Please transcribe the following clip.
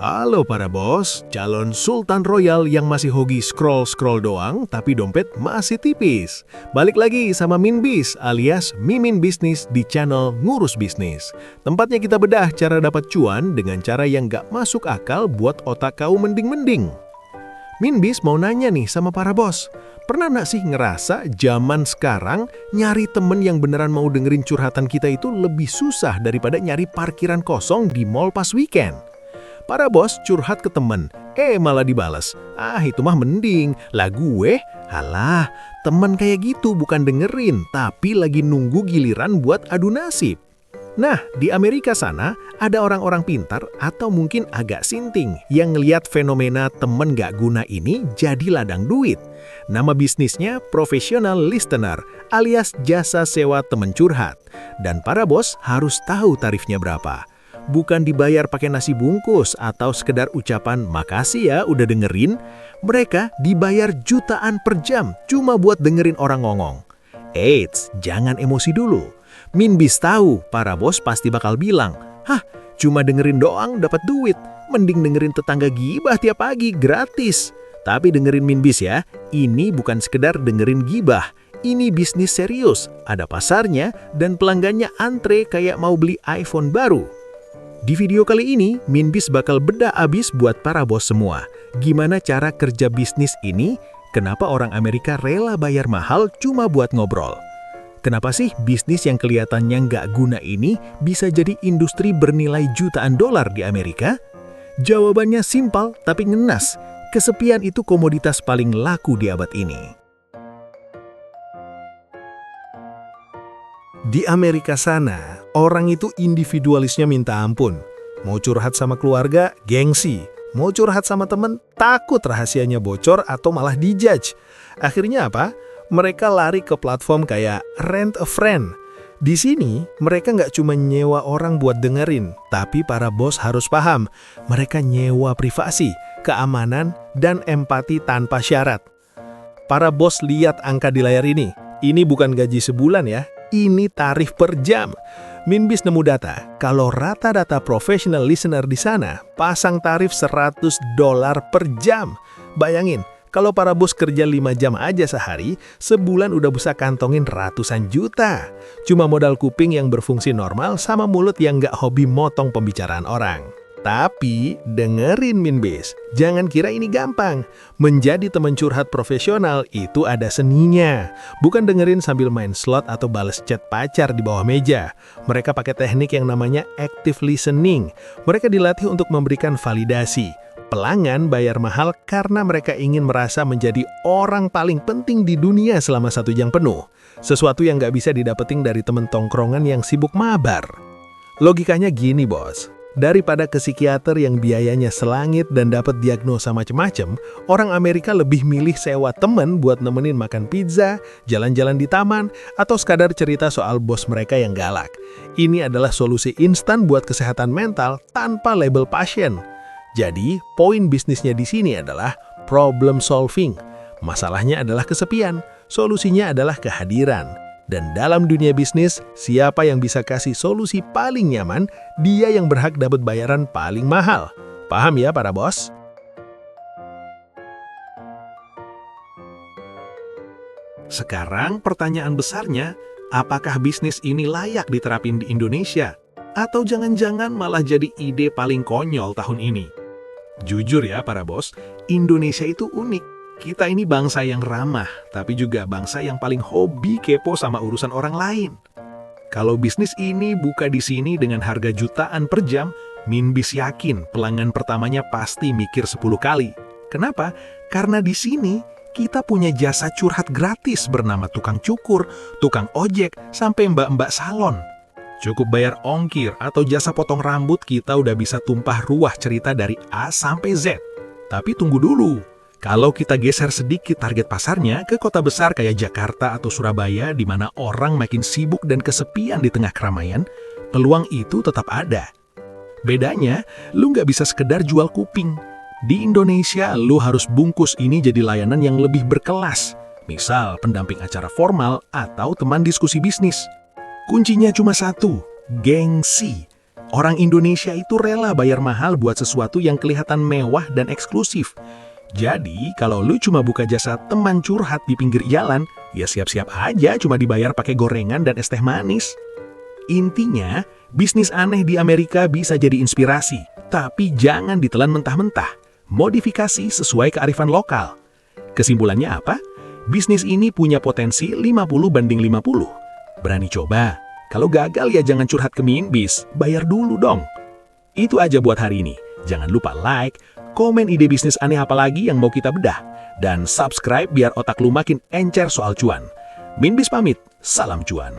Halo para bos, calon Sultan Royal yang masih hobi scroll-scroll doang tapi dompet masih tipis. Balik lagi sama Minbis alias Mimin Bisnis di channel Ngurus Bisnis. Tempatnya kita bedah cara dapat cuan dengan cara yang gak masuk akal buat otak kau mending-mending. Minbis mau nanya nih sama para bos, pernah gak sih ngerasa zaman sekarang nyari temen yang beneran mau dengerin curhatan kita itu lebih susah daripada nyari parkiran kosong di mall pas weekend? Para bos curhat ke temen, malah dibales, itu mah mending, lah gue, halah, temen kayak gitu bukan dengerin, tapi lagi nunggu giliran buat adu nasib. Nah, di Amerika sana, ada orang-orang pintar atau mungkin agak sinting yang ngeliat fenomena temen gak guna ini jadi ladang duit. Nama bisnisnya Professional Listener alias jasa sewa temen curhat. Dan para bos harus tahu tarifnya berapa. Bukan dibayar pakai nasi bungkus atau sekedar ucapan makasih ya udah dengerin. Mereka dibayar jutaan per jam cuma buat dengerin orang ngomong. Eits, jangan emosi dulu. Minbis tahu para bos pasti bakal bilang, cuma dengerin doang dapat duit. Mending dengerin tetangga gibah tiap pagi gratis. Tapi dengerin Minbis ya, ini bukan sekedar dengerin gibah. Ini bisnis serius, ada pasarnya dan pelanggannya antre kayak mau beli iPhone baru. Di video kali ini, Minbis bakal bedah abis buat para bos semua. Gimana cara kerja bisnis ini? Kenapa orang Amerika rela bayar mahal cuma buat ngobrol? Kenapa sih bisnis yang kelihatannya nggak guna ini bisa jadi industri bernilai jutaan dolar di Amerika? Jawabannya simpel tapi ngenas. Kesepian itu komoditas paling laku di abad ini. Di Amerika sana, orang itu individualisnya minta ampun. Mau curhat sama keluarga, gengsi. Mau curhat sama temen, takut rahasianya bocor atau malah dijudge. Akhirnya apa? Mereka lari ke platform kayak Rent a Friend. Di sini, mereka nggak cuma nyewa orang buat dengerin, tapi para bos harus paham. Mereka nyewa privasi, keamanan, dan empati tanpa syarat. Para bos lihat angka di layar ini. Ini bukan gaji sebulan ya. Ini tarif per jam. Minbis nemu data, kalau rata-rata professional listener di sana pasang tarif $100 per jam. Bayangin, kalau para bos kerja 5 jam aja sehari, sebulan udah bisa kantongin ratusan juta. Cuma modal kuping yang berfungsi normal sama mulut yang nggak hobi motong pembicaraan orang. Tapi dengerin Minbis, jangan kira ini gampang. Menjadi teman curhat profesional itu ada seninya. Bukan dengerin sambil main slot atau bales chat pacar di bawah meja. Mereka pakai teknik yang namanya active listening. Mereka dilatih untuk memberikan validasi. Pelanggan bayar mahal karena mereka ingin merasa menjadi orang paling penting di dunia selama 1 jam penuh. Sesuatu yang nggak bisa didapetin dari temen tongkrongan yang sibuk mabar. Logikanya gini bos. Daripada ke psikiater yang biayanya selangit dan dapat diagnosa macem-macem, orang Amerika lebih milih sewa temen buat nemenin makan pizza, jalan-jalan di taman, atau sekadar cerita soal bos mereka yang galak. Ini adalah solusi instan buat kesehatan mental tanpa label pasien. Jadi, poin bisnisnya di sini adalah problem solving. Masalahnya adalah kesepian, solusinya adalah kehadiran. Dan dalam dunia bisnis, siapa yang bisa kasih solusi paling nyaman, dia yang berhak dapat bayaran paling mahal. Paham ya para bos? Sekarang pertanyaan besarnya, apakah bisnis ini layak diterapin di Indonesia? Atau jangan-jangan malah jadi ide paling konyol tahun ini? Jujur ya para bos, Indonesia itu unik. Kita ini bangsa yang ramah, tapi juga bangsa yang paling hobi kepo sama urusan orang lain. Kalau bisnis ini buka di sini dengan harga jutaan per jam, Minbis yakin pelanggan pertamanya pasti mikir 10 kali. Kenapa? Karena di sini kita punya jasa curhat gratis bernama tukang cukur, tukang ojek, sampai mbak-mbak salon. Cukup bayar ongkir atau jasa potong rambut kita udah bisa tumpah ruah cerita dari A sampai Z. Tapi tunggu dulu. Kalau kita geser sedikit target pasarnya ke kota besar kayak Jakarta atau Surabaya di mana orang makin sibuk dan kesepian di tengah keramaian, peluang itu tetap ada. Bedanya, lu nggak bisa sekedar jual kuping. Di Indonesia, lu harus bungkus ini jadi layanan yang lebih berkelas. Misal, pendamping acara formal atau teman diskusi bisnis. Kuncinya cuma satu, gengsi. Orang Indonesia itu rela bayar mahal buat sesuatu yang kelihatan mewah dan eksklusif. Jadi, kalau lu cuma buka jasa teman curhat di pinggir jalan, ya siap-siap aja cuma dibayar pakai gorengan dan es teh manis. Intinya, bisnis aneh di Amerika bisa jadi inspirasi, tapi jangan ditelan mentah-mentah. Modifikasi sesuai kearifan lokal. Kesimpulannya apa? Bisnis ini punya potensi 50/50. Berani coba? Kalau gagal ya jangan curhat ke Minbis, bayar dulu dong. Itu aja buat hari ini. Jangan lupa like, komen ide bisnis aneh apa lagi yang mau kita bedah, dan subscribe biar otak lu makin encer soal cuan. Minbis pamit, salam cuan.